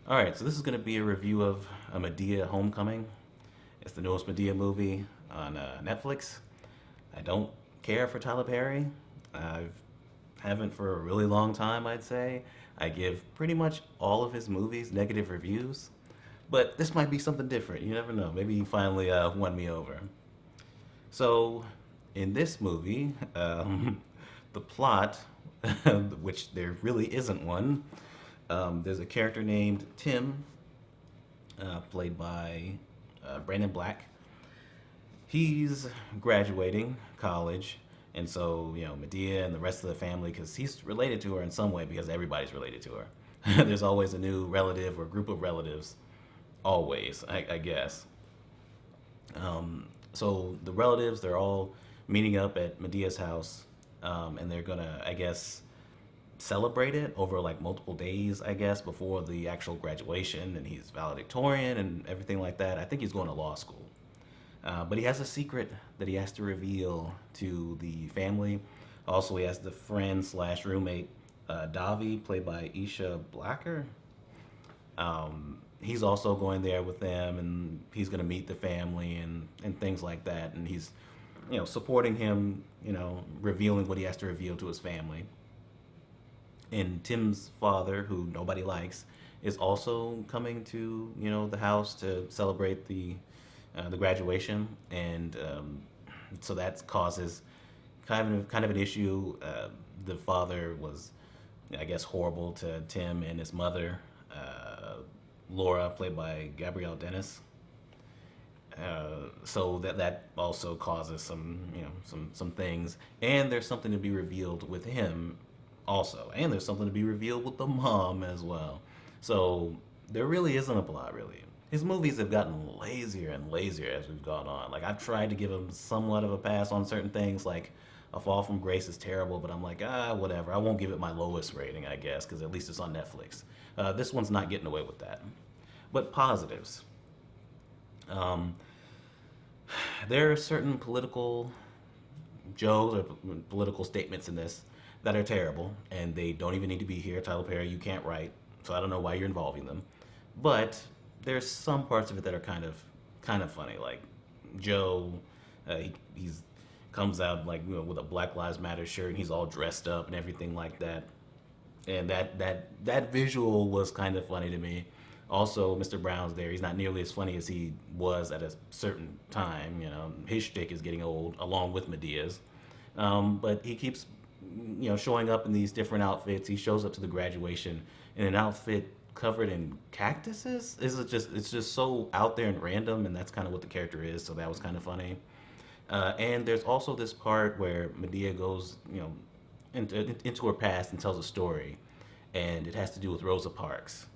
All right, so this is going to be a review of A Madea Homecoming. It's the newest Madea movie on Netflix. I don't care for Tyler Perry. I haven't for a really long time, I'd say. I give pretty much all of his movies negative reviews, but this might be something different. You never know. Maybe he finally won me over. So, in this movie, the plot, which there really isn't one, there's a character named Tim, played by Brandon Black. He's graduating college, and so Medea and the rest of the family, because he's related to her in some way, because everybody's related to her. There's always a new relative or group of relatives, always, I guess. So the relatives, they're all meeting up at Medea's house, and they're gonna, I guess, celebrate it over like multiple days, I guess, before the actual graduation. And he's valedictorian and everything like that. I think he's going to law school. But he has a secret that he has to reveal to the family. Also, he has the friend slash roommate, Davi, played by Isha Blacker. He's also going there with them, and he's going to meet the family and things like that. And he's, supporting him, revealing what he has to reveal to his family. And Tim's father, who nobody likes, is also coming to the house to celebrate the graduation, and so that causes kind of an issue. The father was, I guess, horrible to Tim and his mother, Laura, played by Gabrielle Dennis. So that also causes some things, and there's something to be revealed with him also, and there's something to be revealed with the mom as well. So there really isn't a plot, really. His movies have gotten lazier and lazier as we've gone on. Like, I've tried to give him somewhat of a pass on certain things, like A Fall from Grace is terrible, but I'm like, whatever. I won't give it my lowest rating, I guess, because at least it's on Netflix. This one's not getting away with that. But positives. Um, there are certain political jokes or political statements in this that are terrible, and they don't even need to be here. Tyler Perry, you can't write, so I don't know why you're involving them. But there's some parts of it that are kind of funny. Like Joe, he's comes out like with a Black Lives Matter shirt, and he's all dressed up and everything like that. And that visual was kind of funny to me. Also, Mr. Brown's there. He's not nearly as funny as he was at a certain time. His shtick is getting old, along with Medea's. But he keeps, showing up in these different outfits. He shows up to the graduation in an outfit covered in cactuses. It's just so out there and random, and that's kind of what the character is. So that was kind of funny. And there's also this part where Medea goes, into her past and tells a story, and it has to do with Rosa Parks.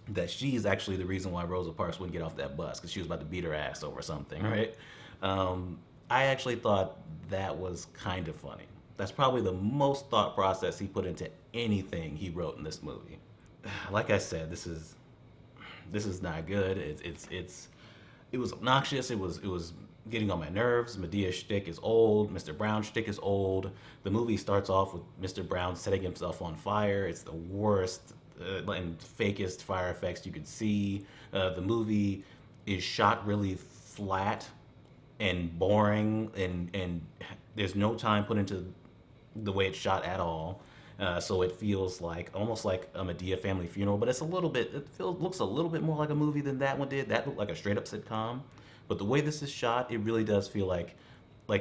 That she's actually the reason why Rosa Parks wouldn't get off that bus because she was about to beat her ass over something, right? I actually thought that was kind of funny. That's probably the most thought process he put into anything he wrote in this movie. Like I said, this is not good. It was obnoxious. It was getting on my nerves. Medea's shtick is old. Mr. Brown's shtick is old. The movie starts off with Mr. Brown setting himself on fire. It's the worst and fakest fire effects you could see. The movie is shot really flat and boring, and there's no time put into the way it's shot at all. So it feels like almost like a Medea family funeral, but it's a little bit. Looks a little bit more like a movie than that one did. That looked like a straight up sitcom, but the way this is shot, it really does feel like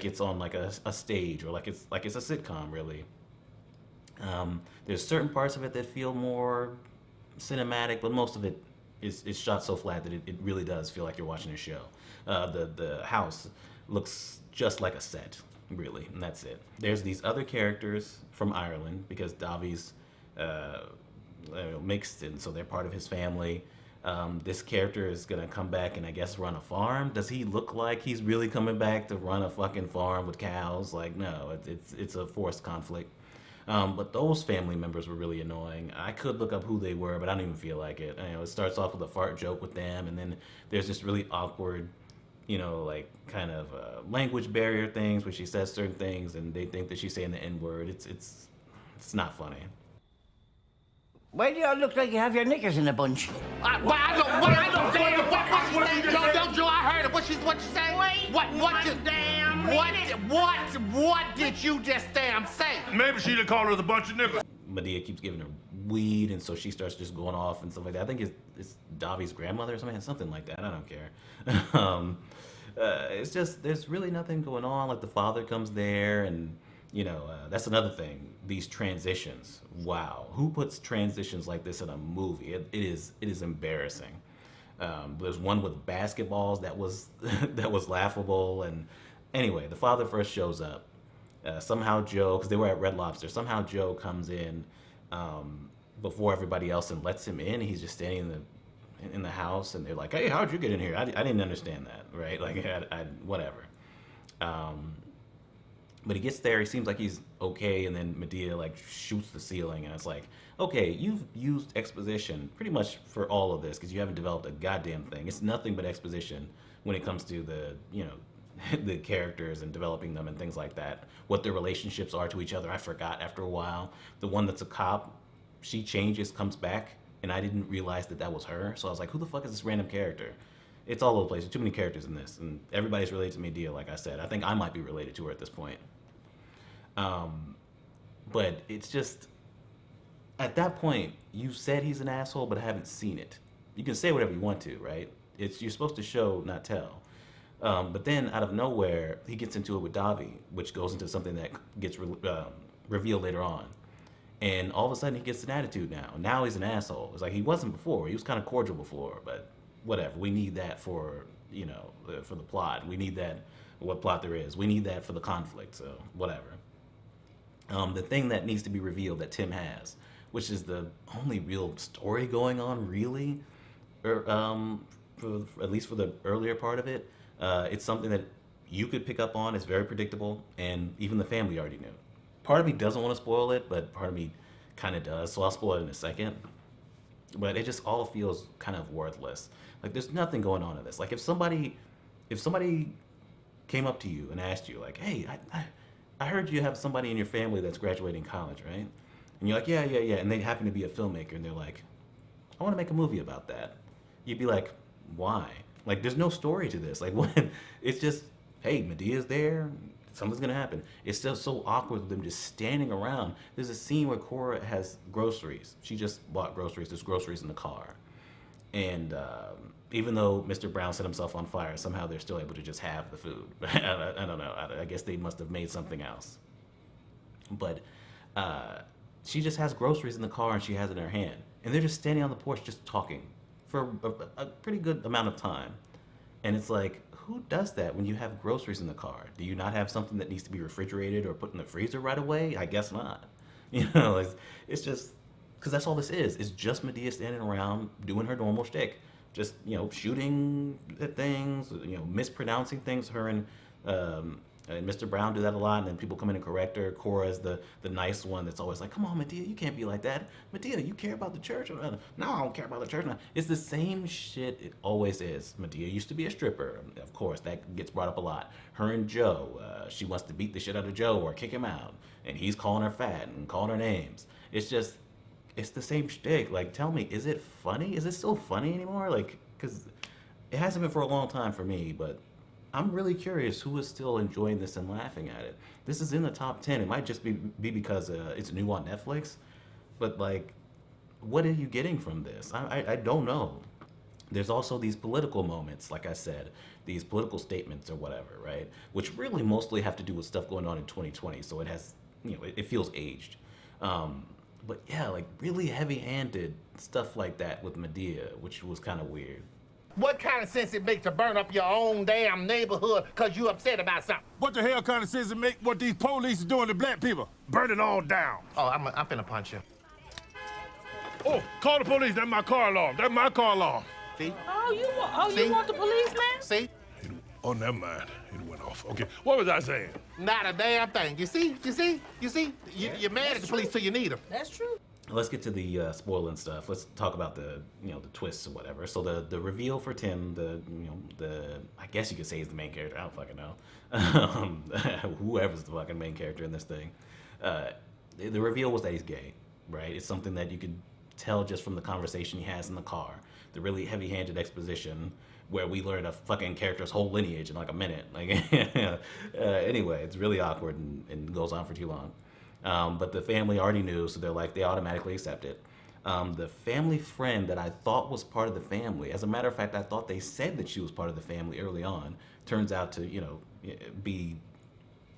it's on like a stage, or like it's a sitcom really. There's certain parts of it that feel more cinematic, but most of it is shot so flat that it really does feel like you're watching a show. The house looks just like a set, really, and that's it. There's these other characters from Ireland because Davi's mixed, and so they're part of his family. This character is gonna come back and I guess run a farm. Does he look like he's really coming back to run a fucking farm with cows? Like, no, it's a forced conflict. But those family members were really annoying. I could look up who they were, but I don't even feel like it. It starts off with a fart joke with them, and then there's this really awkward, like kind of language barrier things where she says certain things, and they think that she's saying the N word. It's not funny. Why do y'all look like you have your knickers in a bunch? I don't say what Joe, I heard it. What she say? What did you just damn say? Maybe she done called us a bunch of niggas. Madea keeps giving her weed, and so she starts just going off and stuff like that. I think it's Davi's grandmother or something like that. I don't care. It's just there's really nothing going on. Like the father comes there, and that's another thing. These transitions. Wow, who puts transitions like this in a movie? It is embarrassing. There's one with basketballs that was that was laughable. And anyway, the father first shows up. Somehow Joe, because they were at Red Lobster, somehow Joe comes in before everybody else and lets him in. He's just standing in the house, and they're like, "Hey, how'd you get in here?" I didn't understand that, right? Like, whatever. But he gets there. He seems like he's okay, and then Madea like shoots the ceiling, and it's like, okay, you've used exposition pretty much for all of this because you haven't developed a goddamn thing. It's nothing but exposition when it comes to the the characters and developing them and things like that. What their relationships are to each other. I forgot after a while. The one that's a cop, she changes, comes back, and I didn't realize that was her. So I was like, who the fuck is this random character? It's all over the place. There's too many characters in this, and everybody's related to Madea, like I said. I think I might be related to her at this point. But it's just, at that point, you said he's an asshole, but I haven't seen it. You can say whatever you want to, right? You're supposed to show, not tell. But then, out of nowhere, he gets into it with Davi, which goes into something that gets revealed later on. And all of a sudden, he gets an attitude now. Now he's an asshole. It's like he wasn't before. He was kind of cordial before, but whatever. We need that for, for the plot. We need that, what plot there is. We need that for the conflict, so whatever. The thing that needs to be revealed that Tim has, which is the only real story going on, really, or at least for the earlier part of it, it's something that you could pick up on. It's very predictable, and even the family already knew. Part of me doesn't want to spoil it, but part of me kind of does, so I'll spoil it in a second. But it just all feels kind of worthless. Like, there's nothing going on in this. Like, if somebody came up to you and asked you, like, hey, I heard you have somebody in your family that's graduating college, right? And you're like, yeah. And they happen to be a filmmaker, and they're like, I want to make a movie about that. You'd be like, why? Like, there's no story to this. Like, what? It's just, hey, Medea's there. Something's going to happen. It's just so awkward with them just standing around. There's a scene where Cora has groceries. She just bought groceries. There's groceries in the car. And even though Mr. Brown set himself on fire, somehow they're still able to just have the food. I don't know. I guess they must have made something else. But she just has groceries in the car, and she has it in her hand. And they're just standing on the porch just talking for a pretty good amount of time. And it's like, who does that when you have groceries in the car? Do you not have something that needs to be refrigerated or put in the freezer right away? I guess not. It's just, because that's all this is. It's just Madea standing around doing her normal shtick. Just, shooting at things, mispronouncing things. Her and Mr. Brown do that a lot, and then people come in and correct her. Cora is the nice one that's always like, come on, Madea, you can't be like that. Madea, you care about the church? No, I don't care about the church. No. It's the same shit it always is. Madea used to be a stripper. Of course, that gets brought up a lot. Her and Joe, she wants to beat the shit out of Joe or kick him out, and he's calling her fat and calling her names. It's just, it's the same shtick. Like, tell me, is it funny? Is it still funny anymore? Like, because it hasn't been for a long time for me, but I'm really curious who is still enjoying this and laughing at it. This is in the top 10. It might just be because it's new on Netflix, but like, what are you getting from this? I don't know. There's also these political moments, like I said, these political statements or whatever, right? Which really mostly have to do with stuff going on in 2020, so it has, it feels aged. But yeah, like really heavy-handed stuff like that with Madea, which was kind of weird. What kind of sense it make to burn up your own damn neighborhood because you upset about something? What the hell kind of sense it make what these police are doing to black people? Burn it all down. Oh, I'm finna punch you. Oh, call the police. That's my car alarm. That's my car alarm. See? You want the policeman? See? Oh, never mind. It went off. Okay, what was I saying? Not a damn thing. You see? You're mad at the police till you need them. That's true. Let's get to the spoiling stuff. Let's talk about the the twists or whatever. So the reveal for Tim, the I guess you could say he's the main character. I don't fucking know. Whoever's the fucking main character in this thing. The reveal was that he's gay, right? It's something that you could tell just from the conversation he has in the car, the really heavy-handed exposition where we learn a fucking character's whole lineage in like a minute. Like, anyway, it's really awkward and goes on for too long. But the family already knew, so they're like, they automatically accept it. The family friend that I thought was part of the family, as a matter of fact, I thought they said that she was part of the family early on, turns out to, be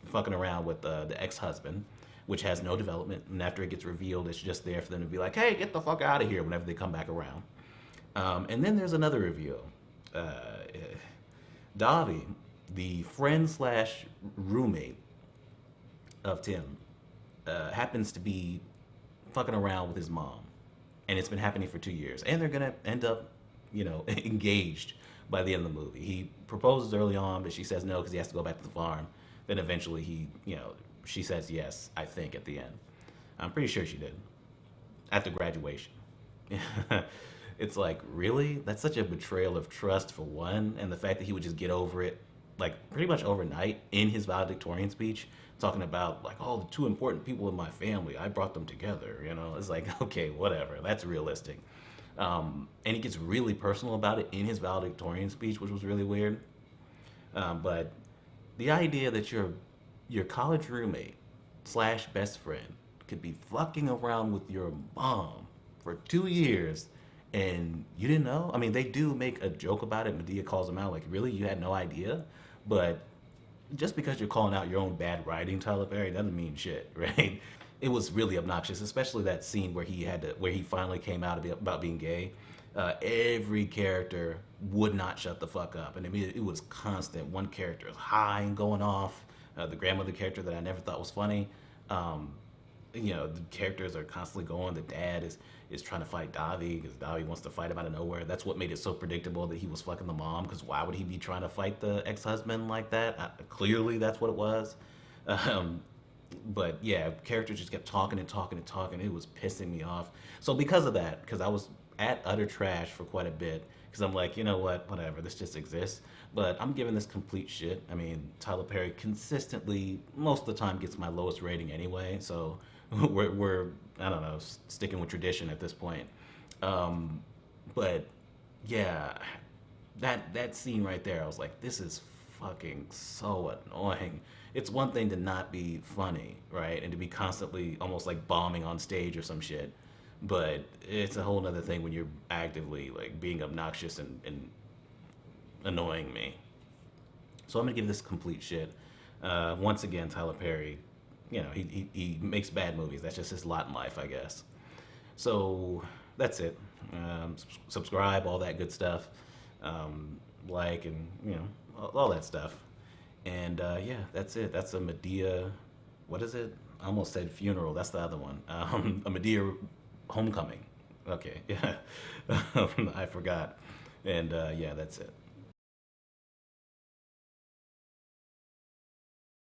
fucking around with the ex-husband, which has no development. And after it gets revealed, it's just there for them to be like, hey, get the fuck out of here whenever they come back around. And then there's another reveal. Davi, the friend slash roommate of Tim, happens to be fucking around with his mom. And it's been happening for 2 years. And they're going to end up, engaged by the end of the movie. He proposes early on, but she says no because he has to go back to the farm. Then eventually she says yes, I think, at the end. I'm pretty sure she did. At the graduation. It's like, really? That's such a betrayal of trust, for one. And the fact that he would just get over it, like, pretty much overnight in his valedictorian speech, talking about, like, oh, the two important people in my family, I brought them together, It's like, okay, whatever. That's realistic. And he gets really personal about it in his valedictorian speech, which was really weird. But the idea that your college roommate slash best friend could be fucking around with your mom for 2 years and you didn't know? I mean, they do make a joke about it. Madea calls him out, like, really? You had no idea? But just because you're calling out your own bad writing, Tyler Perry, doesn't mean shit, right? It was really obnoxious, especially that scene where he finally came out about being gay. Every character would not shut the fuck up, and I mean, it was constant. One character is high and going off. The grandmother character that I never thought was funny. The characters are constantly going. The dad is trying to fight Davi because Davi wants to fight him out of nowhere. That's what made it so predictable that he was fucking the mom, because why would he be trying to fight the ex-husband like that? Clearly that's what it was. But yeah, characters just kept talking and talking and talking. It was pissing me off. So because of that, because I was at utter trash for quite a bit, because I'm like, you know what, whatever, this just exists. But I'm giving this complete shit. I mean, Tyler Perry consistently, most of the time, gets my lowest rating anyway. So we're I don't know, sticking with tradition at this point. But yeah, that scene right there, I was like, this is fucking so annoying. It's one thing to not be funny, right? And to be constantly almost like bombing on stage or some shit. But it's a whole other thing when you're actively like being obnoxious and annoying me. So I'm gonna give this complete shit. Once again, Tyler Perry, he makes bad movies. That's just his lot in life, I guess. So that's it. Subscribe, all that good stuff. Like and all that stuff. And yeah, that's it. That's a Madea. What is it? I almost said funeral. That's the other one. A Madea Homecoming. Okay, yeah. I forgot. And yeah, that's it.